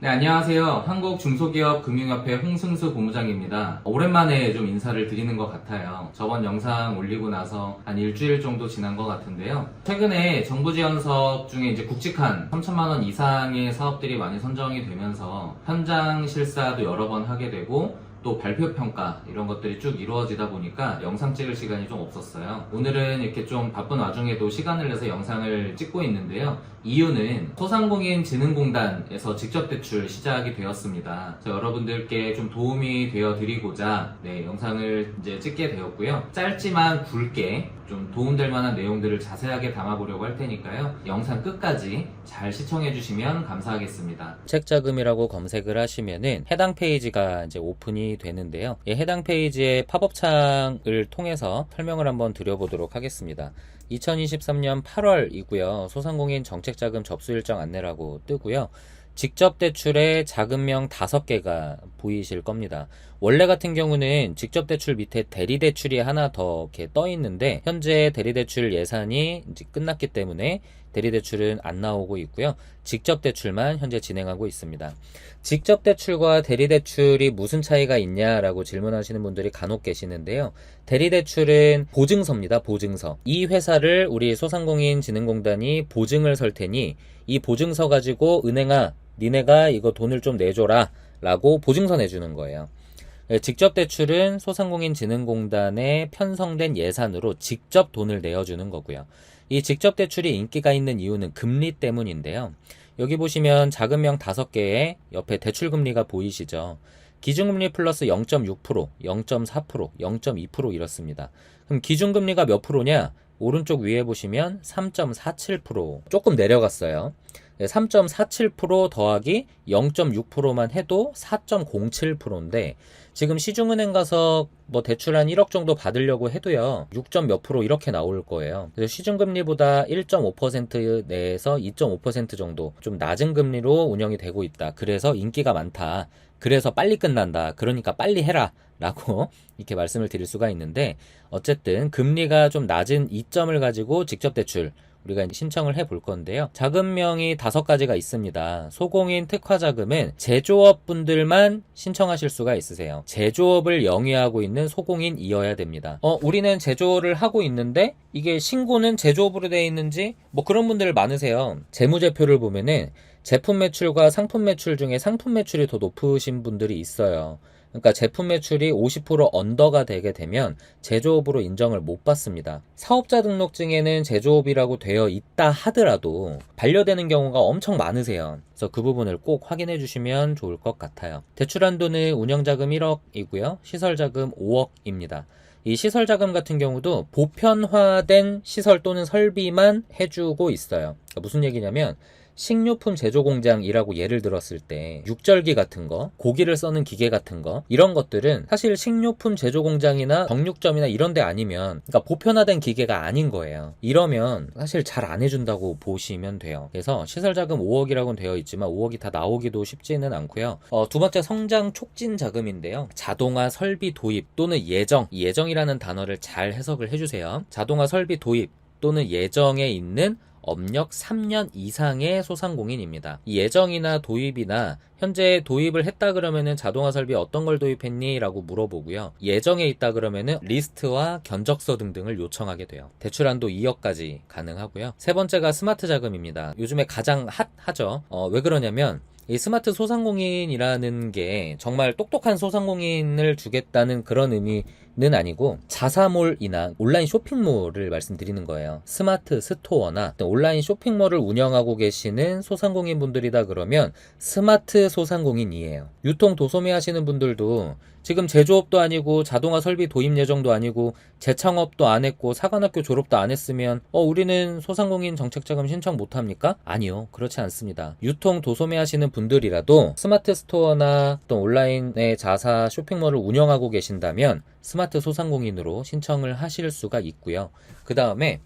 네, 안녕하세요. 한국중소기업금융협회 홍승수 본부장입니다. 오랜만에 좀 인사를 드리는 것 같아요. 저번 영상 올리고 나서 한 일주일 정도 지난 것 같은데요. 최근에 정부 지원 사업 중에 이제 굵직한 3천만 원 이상의 사업들이 많이 선정이 되면서 현장 실사도 여러 번 하게 되고 또 발표 평가 이런 것들이 쭉 이루어지다 보니까 영상 찍을 시간이 좀 없었어요. 오늘은 이렇게 좀 바쁜 와중에도 시간을 내서 영상을 찍고 있는데요. 이유는 소상공인진흥공단에서 직접 대출 시작이 되었습니다. 그래서 여러분들께 좀 도움이 되어 드리고자 영상을 이제 찍게 되었고요. 짧지만 굵게 좀 도움될 만한 내용들을 자세하게 담아보려고 할 테니까요. 영상 끝까지 잘 시청해 주시면 감사하겠습니다. 정책자금이라고 검색을 하시면은 해당 페이지가 이제 오픈이 되는데요. 이 해당 페이지의 팝업 창을 통해서 설명을 한번 드려보도록 하겠습니다. 2023년 8월이고요. 소상공인 정책자금 접수 일정 안내라고 뜨고요. 직접 대출의 자금명 5개가 보이실 겁니다. 원래 같은 경우는 직접 대출 밑에 대리 대출이 하나 더 이렇게 떠 있는데 현재 대리 대출 예산이 이제 끝났기 때문에 대리 대출은 안 나오고 있고요. 직접 대출만 현재 진행하고 있습니다. 직접 대출과 대리 대출이 무슨 차이가 있냐라고 질문하시는 분들이 간혹 계시는데요. 대리 대출은 보증서입니다. 보증서. 이 회사를 우리 소상공인진흥공단이 보증을 설 테니 이 보증서 가지고 은행아 니네가 이거 돈을 좀 내줘라 라고 보증서 내주는 거예요. 직접 대출은 소상공인진흥공단에 편성된 예산으로 직접 돈을 내어주는 거고요. 이 직접 대출이 인기가 있는 이유는 금리 때문인데요. 여기 보시면 자금명 5개에 옆에 대출금리가 보이시죠? 기준금리 플러스 0.6%, 0.4%, 0.2% 이렇습니다. 그럼 기준금리가 몇 프로냐? 오른쪽 위에 보시면 3.47%, 조금 내려갔어요. 3.47% 더하기 0.6%만 해도 4.07%인데 지금 시중은행 가서 뭐 대출 한 1억 정도 받으려고 해도요 6. 몇 프로 이렇게 나올 거예요. 그래서 시중금리보다 1.5% 내에서 2.5% 정도 좀 낮은 금리로 운영이 되고 있다. 그래서 인기가 많다. 그래서 빨리 끝난다. 그러니까 빨리 해라 라고 이렇게 말씀을 드릴 수가 있는데 어쨌든 금리가 좀 낮은 이점을 가지고 직접 대출 우리가 이제 신청을 해볼 건데요. 자금명이 5가지가 있습니다. 소공인 특화자금은 제조업 분들만 신청하실 수가 있으세요. 제조업을 영위하고 있는 소공인이어야 됩니다. 우리는 제조를 하고 있는데 이게 신고는 제조업으로 되어 있는지 뭐 그런 분들 많으세요. 재무제표를 보면은 제품 매출과 상품 매출 중에 상품 매출이 더 높으신 분들이 있어요. 그러니까 제품 매출이 50% 언더가 되게 되면 제조업으로 인정을 못 받습니다. 사업자 등록증에는 제조업이라고 되어 있다 하더라도 반려되는 경우가 엄청 많으세요. 그래서 그 부분을 꼭 확인해 주시면 좋을 것 같아요. 대출 한도는 운영자금 1억이고요. 시설자금 5억입니다. 이 시설자금 같은 경우도 보편화된 시설 또는 설비만 해주고 있어요. 그러니까 무슨 얘기냐면 식료품 제조 공장이라고 예를 들었을 때 육절기 같은 거, 고기를 써는 기계 같은 거 이런 것들은 사실 식료품 제조 공장이나 정육점이나 이런 데 아니면 그러니까 보편화된 기계가 아닌 거예요. 이러면 사실 잘 안 해준다고 보시면 돼요. 그래서 시설자금 5억이라고는 되어 있지만 5억이 다 나오기도 쉽지는 않고요. 두 번째 성장 촉진 자금인데요. 자동화 설비 도입 또는 예정, 이 예정이라는 단어를 잘 해석을 해주세요. 자동화 설비 도입 또는 예정에 있는 업력 3년 이상의 소상공인입니다. 이 예정이나 도입이나 현재 도입을 했다 그러면은 자동화 설비 어떤 걸 도입했니? 라고 물어보고요. 예정에 있다 그러면은 리스트와 견적서 등등을 요청하게 돼요. 대출 한도 2억까지 가능하고요. 세 번째가 스마트 자금입니다. 요즘에 가장 핫하죠. 왜 그러냐면 이 스마트 소상공인이라는 게 정말 똑똑한 소상공인을 주겠다는 그런 의미는 아니고 자사몰이나 온라인 쇼핑몰을 말씀드리는 거예요. 스마트 스토어나 온라인 쇼핑몰을 운영하고 계시는 소상공인 분들이다 그러면 스마트 소상공인이에요. 유통 도소매 하시는 분들도 지금 제조업도 아니고 자동화 설비 도입 예정도 아니고 재창업도 안 했고 사관학교 졸업도 안 했으면 우리는 소상공인 정책자금 신청 못합니까? 아니요, 그렇지 않습니다. 유통 도소매 하시는 분들이라도 스마트 스토어나 또 온라인의 자사 쇼핑몰을 운영하고 계신다면 스마트 소상공인으로 신청을 하실 수가 있고요. 그 다음에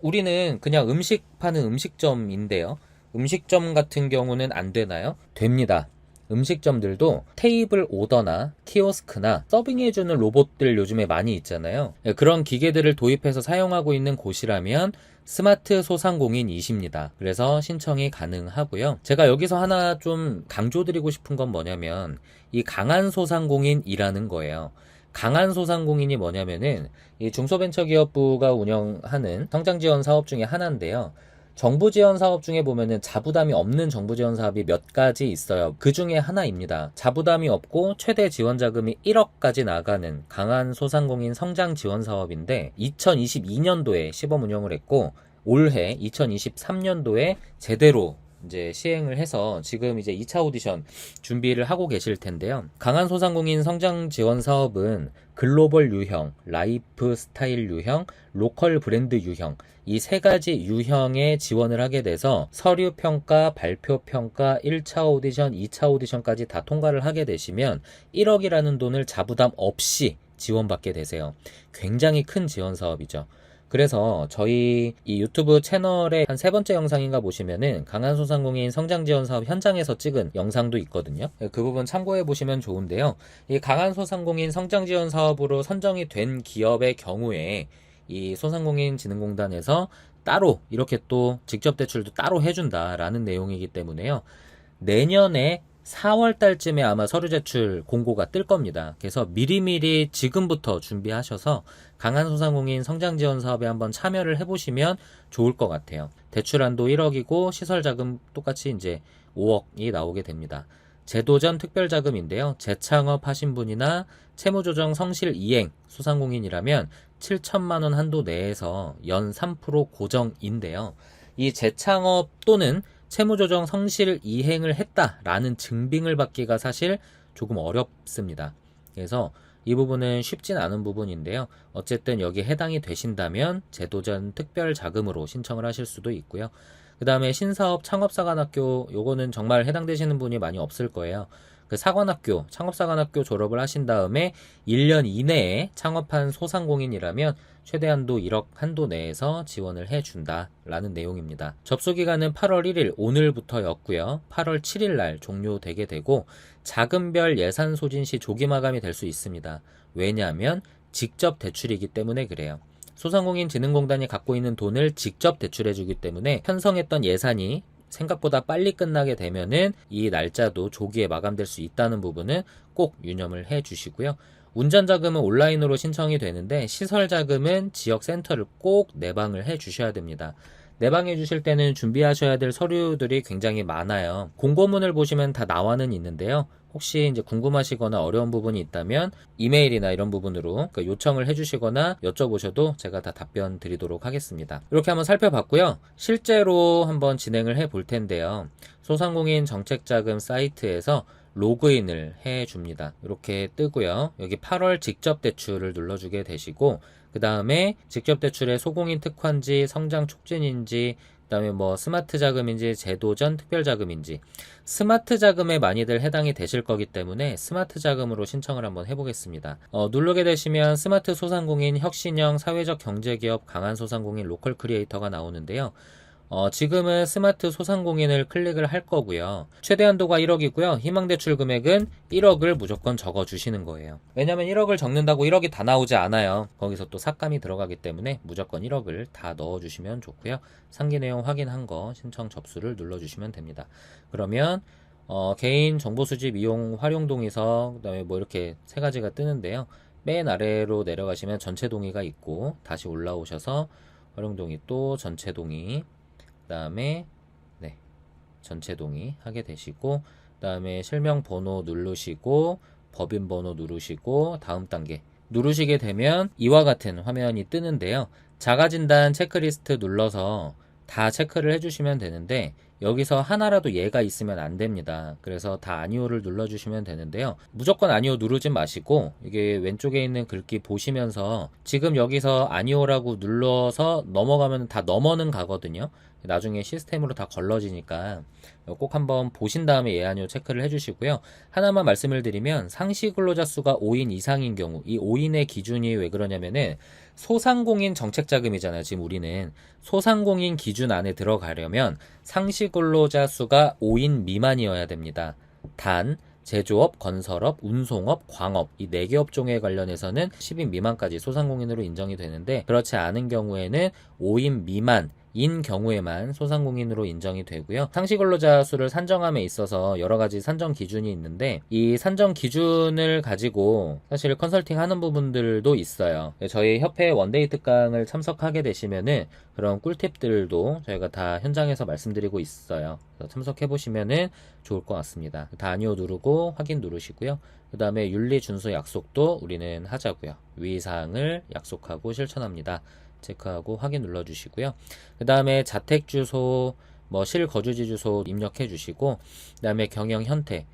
우리는 그냥 음식 파는 음식점인데요. 음식점 같은 경우는 안 되나요? 됩니다. 음식점들도 테이블 오더나 키오스크나 서빙해주는 로봇들 요즘에 많이 있잖아요. 그런 기계들을 도입해서 사용하고 있는 곳이라면 스마트 소상공인이십니다. 그래서 신청이 가능하고요. 제가 여기서 하나 좀 강조드리고 싶은 건 뭐냐면 이 강한 소상공인이라는 거예요. 강한 소상공인이 뭐냐면은 이 중소벤처기업부가 운영하는 성장지원 사업 중에 하나인데요. 정부 지원 사업 중에 보면은 자부담이 없는 정부 지원 사업이 몇 가지 있어요. 그 중에 하나입니다. 자부담이 없고 최대 지원 자금이 1억까지 나가는 강한 소상공인 성장 지원 사업인데 2022년도에 시범 운영을 했고 올해 2023년도에 제대로 이제 시행을 해서 지금 이제 2차 오디션 준비를 하고 계실 텐데요. 강한 소상공인 성장 지원 사업은 글로벌 유형, 라이프 스타일 유형, 로컬 브랜드 유형 이 세 가지 유형의 지원을 하게 돼서 서류 평가, 발표 평가, 1차 오디션, 2차 오디션까지 다 통과를 하게 되시면 1억이라는 돈을 자부담 없이 지원받게 되세요. 굉장히 큰 지원 사업이죠. 그래서 저희 이 유튜브 채널의 한 세 번째 영상인가 보시면은 강한 소상공인 성장 지원 사업 현장에서 찍은 영상도 있거든요. 그 부분 참고해 보시면 좋은데요. 이 강한 소상공인 성장 지원 사업으로 선정이 된 기업의 경우에 이 소상공인진흥공단에서 따로 이렇게 또 직접 대출도 따로 해준다라는 내용이기 때문에요. 내년에 4월 달쯤에 아마 서류 제출 공고가 뜰 겁니다. 그래서 미리미리 지금부터 준비하셔서 강한 소상공인 성장 지원 사업에 한번 참여를 해보시면 좋을 것 같아요. 대출한도 1억이고 시설자금 똑같이 이제 5억이 나오게 됩니다. 제도전 특별자금인데요. 재창업 하신 분이나 채무조정 성실 이행 소상공인이라면 7천만 원 한도 내에서 연 3% 고정인데요. 이 재창업 또는 채무조정 성실 이행을 했다라는 증빙을 받기가 사실 조금 어렵습니다. 그래서 이 부분은 쉽진 않은 부분인데요. 어쨌든 여기에 해당이 되신다면 제도전 특별자금으로 신청을 하실 수도 있고요. 그 다음에 신사업 창업사관학교 요거는 정말 해당되시는 분이 많이 없을 거예요. 그 사관학교, 창업사관학교 졸업을 하신 다음에 1년 이내에 창업한 소상공인이라면 최대한도 1억 한도 내에서 지원을 해준다라는 내용입니다. 접수기간은 8월 1일 오늘부터였고요. 8월 7일 날 종료되게 되고 자금별 예산 소진 시 조기 마감이 될 수 있습니다. 왜냐하면 직접 대출이기 때문에 그래요. 소상공인진흥공단이 갖고 있는 돈을 직접 대출해주기 때문에 편성했던 예산이 생각보다 빨리 끝나게 되면은 이 날짜도 조기에 마감될 수 있다는 부분은 꼭 유념을 해 주시고요. 운전자금은 온라인으로 신청이 되는데 시설자금은 지역센터를 꼭 내방을 해 주셔야 됩니다. 내방해 주실 때는 준비하셔야 될 서류들이 굉장히 많아요. 공고문을 보시면 다 나와는 있는데요. 혹시 이제 궁금하시거나 어려운 부분이 있다면 이메일이나 이런 부분으로 요청을 해주시거나 여쭤보셔도 제가 다 답변 드리도록 하겠습니다. 이렇게 한번 살펴봤고요. 실제로 한번 진행을 해 볼 텐데요. 소상공인 정책자금 사이트에서 로그인을 해 줍니다. 이렇게 뜨고요. 여기 8월 직접 대출을 눌러주게 되시고 그 다음에 직접 대출의 소공인 특화인지 성장 촉진인지 그 다음에 뭐 스마트 자금인지 제도전 특별 자금인지 스마트 자금에 많이들 해당이 되실 거기 때문에 스마트 자금으로 신청을 한번 해보겠습니다. 누르게 되시면 스마트 소상공인 혁신형 사회적 경제기업 강한 소상공인 로컬 크리에이터가 나오는데요. 지금은 스마트 소상공인을 클릭을 할 거고요. 최대 한도가 1억이고요. 희망대출 금액은 1억을 무조건 적어주시는 거예요. 왜냐면 1억을 적는다고 1억이 다 나오지 않아요. 거기서 또 삭감이 들어가기 때문에 무조건 1억을 다 넣어주시면 좋고요. 상기 내용 확인한 거 신청 접수를 눌러주시면 됩니다. 그러면 개인 정보 수집 이용 활용 동의서 그다음에 뭐 이렇게 세 가지가 뜨는데요. 맨 아래로 내려가시면 전체 동의가 있고 다시 올라오셔서 활용 동의 또 전체 동의 그 다음에 전체 동의 하게 되시고 그 다음에 실명 번호 누르시고 법인 번호 누르시고 다음 단계 누르시게 되면 이와 같은 화면이 뜨는데요. 자가진단 체크리스트 눌러서 다 체크를 해주시면 되는데 여기서 하나라도 예가 있으면 안 됩니다. 그래서 다 아니오를 눌러주시면 되는데요. 무조건 아니오 누르지 마시고 이게 왼쪽에 있는 글귀 보시면서 지금 여기서 아니오라고 눌러서 넘어가면 다 넘어는 가거든요. 나중에 시스템으로 다 걸러지니까 꼭 한번 보신 다음에 예 아니오 체크를 해주시고요. 하나만 말씀을 드리면 상시 근로자 수가 5인 이상인 경우 이 5인의 기준이 왜 그러냐면은 소상공인 정책자금이잖아요. 지금 우리는 소상공인 기준 안에 들어가려면 상시 근로자 수가 5인 미만이어야 됩니다. 단, 제조업, 건설업, 운송업, 광업 이 4개 업종에 관련해서는 10인 미만까지 소상공인으로 인정이 되는데 그렇지 않은 경우에는 5인 미만 인 경우에만 소상공인으로 인정이 되고요. 상시근로자 수를 산정함에 있어서 여러 가지 산정 기준이 있는데 이 산정 기준을 가지고 사실 컨설팅 하는 부분들도 있어요. 저희 협회 원데이 특강을 참석하게 되시면은 그런 꿀팁들도 저희가 다 현장에서 말씀드리고 있어요. 그래서 참석해 보시면은 좋을 것 같습니다. 다니오 누르고 확인 누르시고요. 그 다음에 윤리 준수 약속도 우리는 하자고요. 위의사항을 약속하고 실천합니다. 체크하고 확인 눌러주시고요. 그 다음에 자택주소, 실거주지 주소 입력해 주시고, 그 다음에 경영 형태,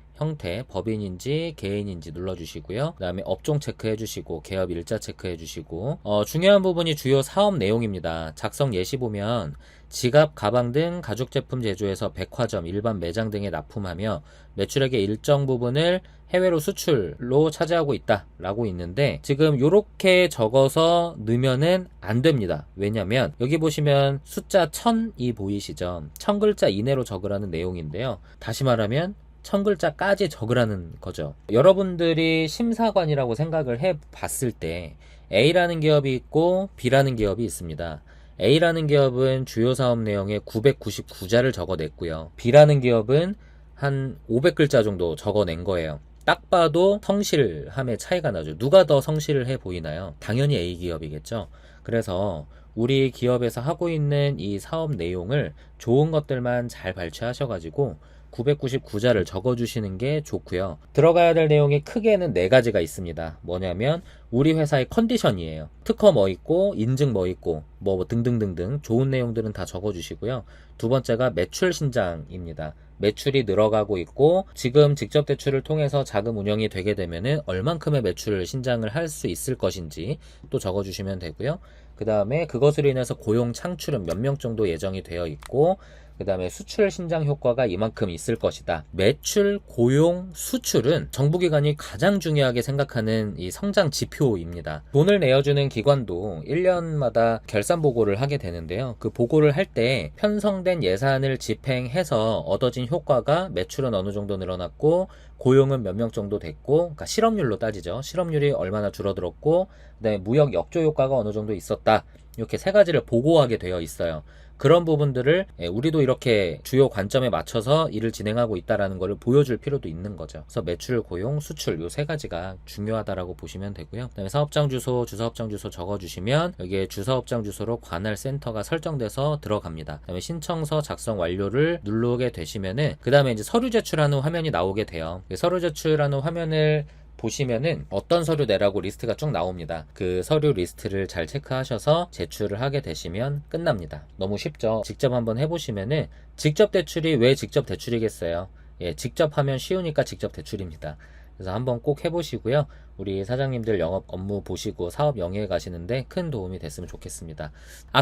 법인인지 개인인지 눌러주시고요. 그 다음에 업종 체크해 주시고, 개업 일자 체크해 주시고, 중요한 부분이 주요 사업 내용입니다. 작성 예시 보면, 지갑, 가방 등 가죽제품 제조에서 백화점, 일반 매장 등에 납품하며 매출액의 일정 부분을 해외로 수출로 차지하고 있다 라고 있는데 지금 요렇게 적어서 넣으면은 안 됩니다. 왜냐면 여기 보시면 숫자 1000이 보이시죠? 1000글자 이내로 적으라는 내용인데요. 다시 말하면 1000글자까지 적으라는 거죠. 여러분들이 심사관이라고 생각을 해 봤을 때 A라는 기업이 있고 B라는 기업이 있습니다. A라는 기업은 주요 사업 내용에 999자를 적어냈고요. B라는 기업은 한 500글자 정도 적어낸 거예요. 딱 봐도 성실함의 차이가 나죠. 누가 더 성실을 해 보이나요? 당연히 A 기업이겠죠. 그래서 우리 기업에서 하고 있는 이 사업 내용을 좋은 것들만 잘 발췌하셔가지고 999자를 적어주시는 게 좋고요. 들어가야 될 내용이 크게는 4가지가 있습니다. 뭐냐면 우리 회사의 컨디션이에요. 특허 뭐 있고 인증 뭐 있고 뭐 등등등등 좋은 내용들은 다 적어주시고요. 두 번째가 매출 신장입니다. 매출이 늘어가고 있고 지금 직접 대출을 통해서 자금 운영이 되게 되면은 얼만큼의 매출을 신장을 할 수 있을 것인지 또 적어주시면 되고요. 그 다음에 그것으로 인해서 고용 창출은 몇 명 정도 예정이 되어 있고 그 다음에 수출 신장 효과가 이만큼 있을 것이다. 매출, 고용, 수출은 정부기관이 가장 중요하게 생각하는 이 성장 지표입니다. 돈을 내어주는 기관도 1년마다 결산 보고를 하게 되는데요. 그 보고를 할 때 편성된 예산을 집행해서 얻어진 효과가 매출은 어느 정도 늘어났고 고용은 몇 명 정도 됐고 그러니까 실업률로 따지죠. 실업률이 얼마나 줄어들었고 그다음에 무역 역조 효과가 어느 정도 있었다. 이렇게 3가지를 보고하게 되어 있어요. 그런 부분들을 우리도 이렇게 주요 관점에 맞춰서 일을 진행하고 있다는 것을 보여줄 필요도 있는 거죠. 그래서 매출, 고용, 수출 요 3가지가 중요하다라고 보시면 되고요. 그다음에 사업장 주소, 주사업장 주소 적어주시면 여기에 주사업장 주소로 관할 센터가 설정돼서 들어갑니다. 그다음에 신청서 작성 완료를 누르게 되시면은 그 다음에 이제 서류 제출하는 화면이 나오게 돼요. 서류 제출하는 화면을 보시면은 어떤 서류 내라고 리스트가 쭉 나옵니다. 그 서류 리스트를 잘 체크하셔서 제출을 하게 되시면 끝납니다. 너무 쉽죠? 직접 한번 해보시면은 직접 대출이 왜 직접 대출이겠어요? 직접 하면 쉬우니까 직접 대출입니다. 그래서 한번 꼭 해보시고요. 우리 사장님들 영업 업무 보시고 사업 영위에 가시는데 큰 도움이 됐으면 좋겠습니다.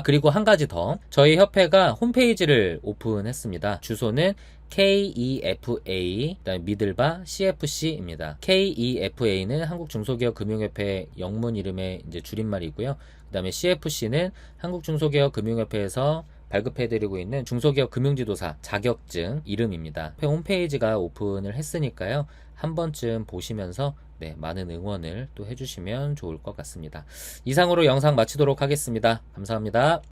그리고 한 가지 더. 저희 협회가 홈페이지를 오픈했습니다. 주소는 KEFA, 그다음에 미들바 CFC입니다. KEFA는 한국중소기업금융협회 영문 이름의 이제 줄임말이고요. 그다음에 CFC는 한국중소기업금융협회에서 발급해드리고 있는 중소기업 금융지도사 자격증 이름입니다. 홈페이지가 오픈을 했으니까요. 한 번쯤 보시면서 많은 응원을 또 해주시면 좋을 것 같습니다. 이상으로 영상 마치도록 하겠습니다. 감사합니다.